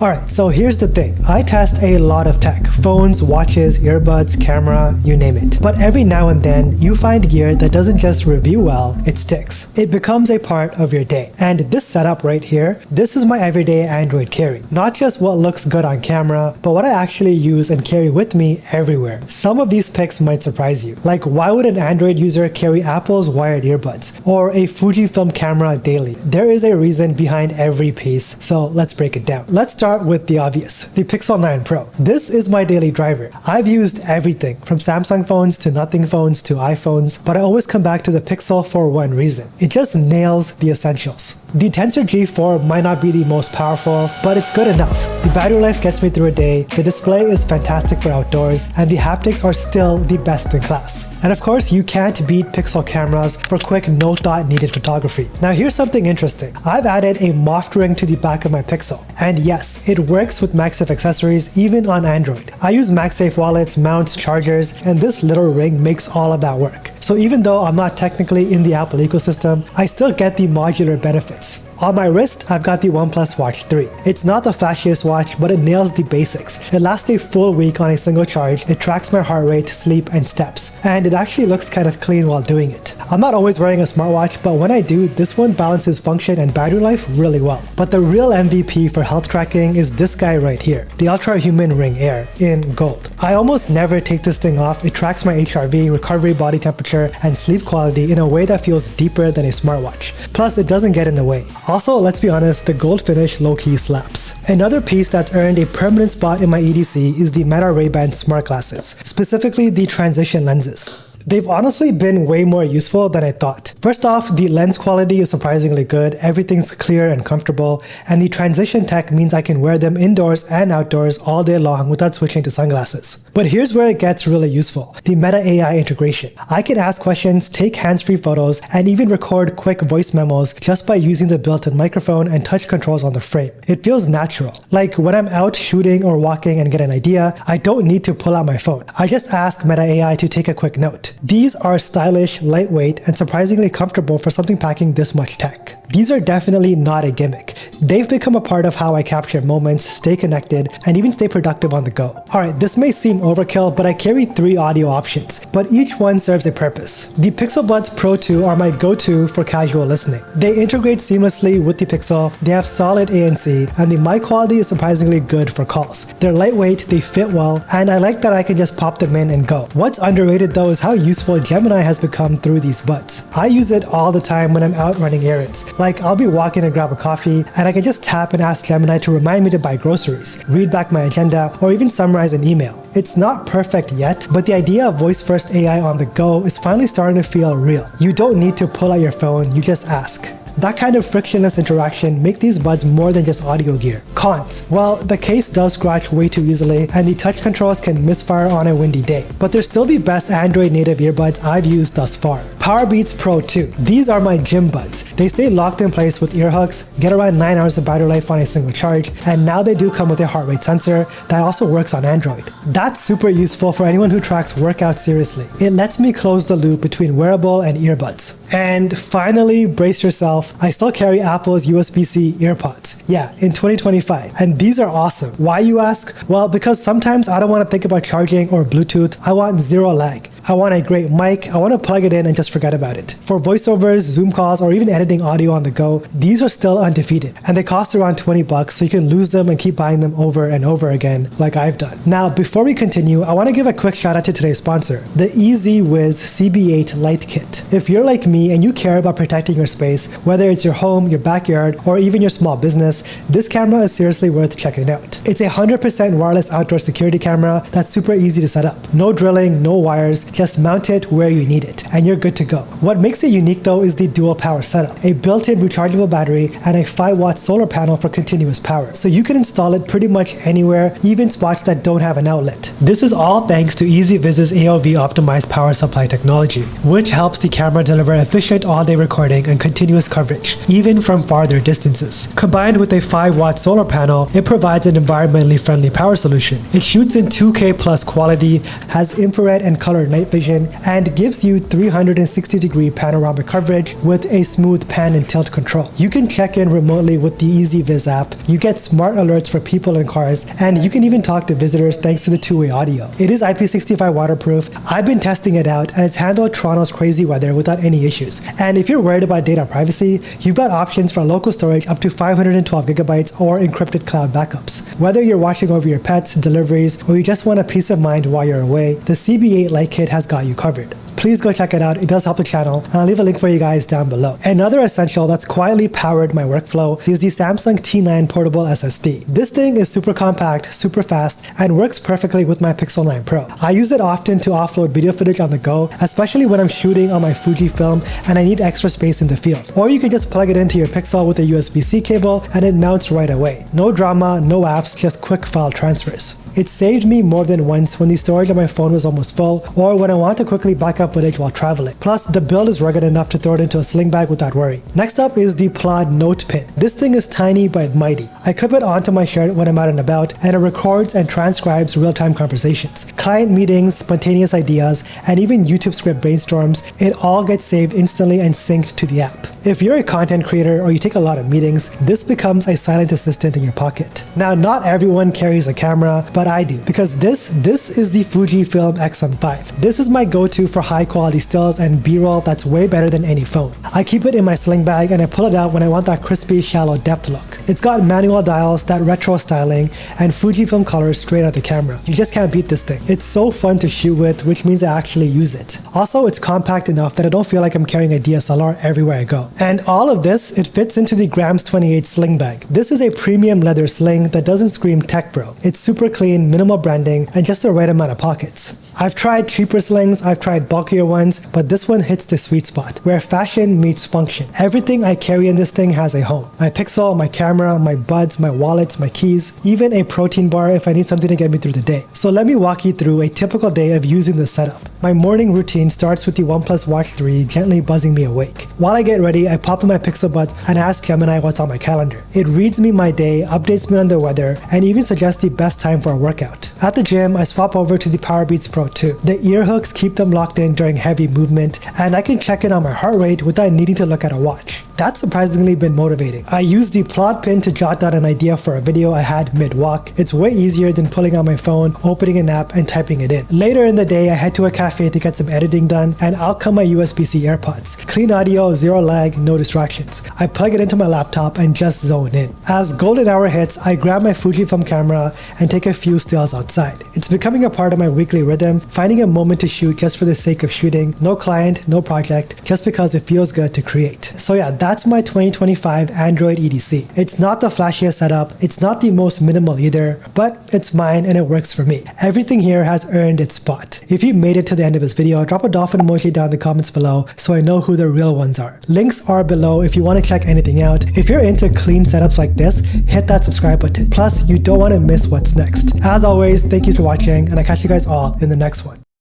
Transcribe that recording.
Alright, so here's the thing. I test a lot of tech. Phones, watches, earbuds, camera, you name it. But every now and then, you find gear that doesn't just review well, it sticks. It becomes a part of your day. And this setup right here, this is my everyday Android carry. Not just what looks good on camera, but what I actually use and carry with me everywhere. Some of these picks might surprise you. Like, why would an Android user carry Apple's wired earbuds or a FujiFilm camera daily? There is a reason behind every piece, so let's break it down. Let's start with the obvious, the Pixel 9 Pro. This is my daily driver. I've used everything from Samsung phones to nothing phones to iPhones, but I always come back to the Pixel for one reason. It just nails the essentials. The Tensor G4 might not be the most powerful, but it's good enough. The battery life gets me through a day, the display is fantastic for outdoors, and the haptics are still the best in class. And of course, you can't beat Pixel cameras for quick, no thought needed photography. Now here's something interesting. I've added a moft ring to the back of my Pixel. And yes, it works with MagSafe accessories even on Android. I use MagSafe wallets, mounts, chargers, and this little ring makes all of that work. So even though I'm not technically in the Apple ecosystem, I still get the modular benefits. On my wrist, I've got the OnePlus Watch 3. It's not the flashiest watch, but it nails the basics. It lasts a full week on a single charge, it tracks my heart rate, sleep, and steps. And it actually looks kind of clean while doing it. I'm not always wearing a smartwatch, but when I do, this one balances function and battery life really well. But the real MVP for health tracking is this guy right here, the Ultrahuman Ring Air in gold. I almost never take this thing off. It tracks my HRV, recovery body temperature, and sleep quality in a way that feels deeper than a smartwatch. Plus, it doesn't get in the way. Also, let's be honest, the gold finish low-key slaps. Another piece that's earned a permanent spot in my EDC is the Meta Ray-Ban smart glasses, specifically the transition lenses. They've honestly been way more useful than I thought. First off, the lens quality is surprisingly good, everything's clear and comfortable, and the transition tech means I can wear them indoors and outdoors all day long without switching to sunglasses. But here's where it gets really useful, the Meta AI integration. I can ask questions, take hands-free photos, and even record quick voice memos just by using the built-in microphone and touch controls on the frame. It feels natural. Like when I'm out shooting or walking and get an idea, I don't need to pull out my phone. I just ask Meta AI to take a quick note. These are stylish, lightweight, and surprisingly comfortable for something packing this much tech. These are definitely not a gimmick. They've become a part of how I capture moments, stay connected, and even stay productive on the go. Alright, this may seem overkill, but I carry 3 audio options, but each one serves a purpose. The PixelBuds Pro 2 are my go-to for casual listening. They integrate seamlessly with the Pixel, they have solid ANC, and the mic quality is surprisingly good for calls. They're lightweight, they fit well, and I like that I can just pop them in and go. What's underrated though is how useful Gemini has become through these buds. I use it all the time when I'm out running errands. Like, I'll be walking to grab a coffee, and I can just tap and ask Gemini to remind me to buy groceries, read back my agenda, or even summarize an email. It's not perfect yet, but the idea of voice-first AI on the go is finally starting to feel real. You don't need to pull out your phone, you just ask. That kind of frictionless interaction make these buds more than just audio gear. Cons. Well, the case does scratch way too easily, and the touch controls can misfire on a windy day. But they're still the best Android native earbuds I've used thus far. PowerBeats Pro 2. These are my gym buds. They stay locked in place with ear hooks, get around 9 hours of battery life on a single charge, and now they do come with a heart rate sensor that also works on Android. That's super useful for anyone who tracks workouts seriously. It lets me close the loop between wearable and earbuds. And finally, brace yourself, I still carry Apple's USB-C EarPods. Yeah, in 2025. And these are awesome. Why, you ask? Well, because sometimes I don't want to think about charging or Bluetooth. I want zero lag. I want a great mic, I want to plug it in and just forget about it. For voiceovers, Zoom calls, or even editing audio on the go, these are still undefeated. And they cost around $20, so you can lose them and keep buying them over and over again, like I've done. Now, before we continue, I want to give a quick shout out to today's sponsor, the EZVIZ CB8 Lite Kit. If you're like me and you care about protecting your space, whether it's your home, your backyard, or even your small business, this camera is seriously worth checking out. It's a 100% wireless outdoor security camera that's super easy to set up. No drilling, no wires, just mount it where you need it, and you're good to go. What makes it unique though is the dual power setup, a built-in rechargeable battery, and a 5-watt solar panel for continuous power. So you can install it pretty much anywhere, even spots that don't have an outlet. This is all thanks to EZVIZ's AOV optimized power supply technology, which helps the camera deliver efficient all-day recording and continuous coverage, even from farther distances. Combined with a 5-watt solar panel, it provides an environmentally friendly power solution. It shoots in 2K plus quality, has infrared and color night night vision and gives you 360-degree panoramic coverage with a smooth pan and tilt control. You can check in remotely with the EZVIZ app, you get smart alerts for people in cars, and you can even talk to visitors thanks to the two-way audio. It is IP65 waterproof. I've been testing it out and it's handled Toronto's crazy weather without any issues. And if you're worried about data privacy, you've got options for local storage up to 512 gigabytes or encrypted cloud backups. Whether you're watching over your pets, deliveries, or you just want a peace of mind while you're away, the CB8 Lite kit has got you covered. Please go check it out, it does help the channel, and I'll leave a link for you guys down below. Another essential that's quietly powered my workflow is the Samsung T9 portable SSD. This thing is super compact, super fast, and works perfectly with my Pixel 9 Pro. I use it often to offload video footage on the go, especially when I'm shooting on my FujiFilm and I need extra space in the field. Or you can just plug it into your Pixel with a USB-C cable and it mounts right away. No drama, no apps, just quick file transfers. It saved me more than once when the storage on my phone was almost full, or when I want to quickly back up footage while traveling. Plus, the build is rugged enough to throw it into a sling bag without worry. Next up is the Plaud NotePin. This thing is tiny but mighty. I clip it onto my shirt when I'm out and about, and it records and transcribes real-time conversations. Client meetings, spontaneous ideas, and even YouTube script brainstorms, it all gets saved instantly and synced to the app. If you're a content creator or you take a lot of meetings, this becomes a silent assistant in your pocket. Now, not everyone carries a camera, but I do, because this is the FujiFilm XM5. This is my go-to for high quality stills and b-roll that's way better than any phone. I keep it in my sling bag and I pull it out when I want that crispy, shallow depth look. It's got manual dials, that retro styling, and Fujifilm colors straight out the camera. You just can't beat this thing. It's so fun to shoot with, which means I actually use it. Also, it's compact enough that I don't feel like I'm carrying a DSLR everywhere I go. And all of this, it fits into the Grams28 SlingBag. This is a premium leather sling that doesn't scream tech bro. It's super clean, minimal branding, and just the right amount of pockets. I've tried cheaper slings, I've tried bulkier ones, but this one hits the sweet spot, where fashion meets function. Everything I carry in this thing has a home. My Pixel, my camera, my buds, my wallets, my keys, even a protein bar if I need something to get me through the day. So let me walk you through a typical day of using this setup. My morning routine starts with the OnePlus Watch 3 gently buzzing me awake. While I get ready, I pop in my PixelBuds and ask Gemini what's on my calendar. It reads me my day, updates me on the weather, and even suggests the best time for a workout. At the gym, I swap over to the PowerBeats Pro 2. The ear hooks keep them locked in during heavy movement, and I can check in on my heart rate without needing to look at a watch. That's surprisingly been motivating. I use the Plaud pin to jot down an idea for a video I had mid-walk. It's way easier than pulling out my phone, opening an app, and typing it in. Later in the day, I head to a cafe to get some editing done, and out come my USB-C EarPods. Clean audio, zero lag, no distractions. I plug it into my laptop and just zone in. As golden hour hits, I grab my Fujifilm camera and take a few stills outside. It's becoming a part of my weekly rhythm, finding a moment to shoot just for the sake of shooting. No client, no project, just because it feels good to create. So yeah, that's my 2025 Android EDC. It's not the flashiest setup, it's not the most minimal either, but it's mine and it works for me. Everything here has earned its spot. If you made it to the end of this video, drop a dolphin emoji down in the comments below so I know who the real ones are. Links are below if you want to check anything out. If you're into clean setups like this, hit that subscribe button. Plus, you don't want to miss what's next. As always, thank you for watching, and I'll catch you guys all in the next one.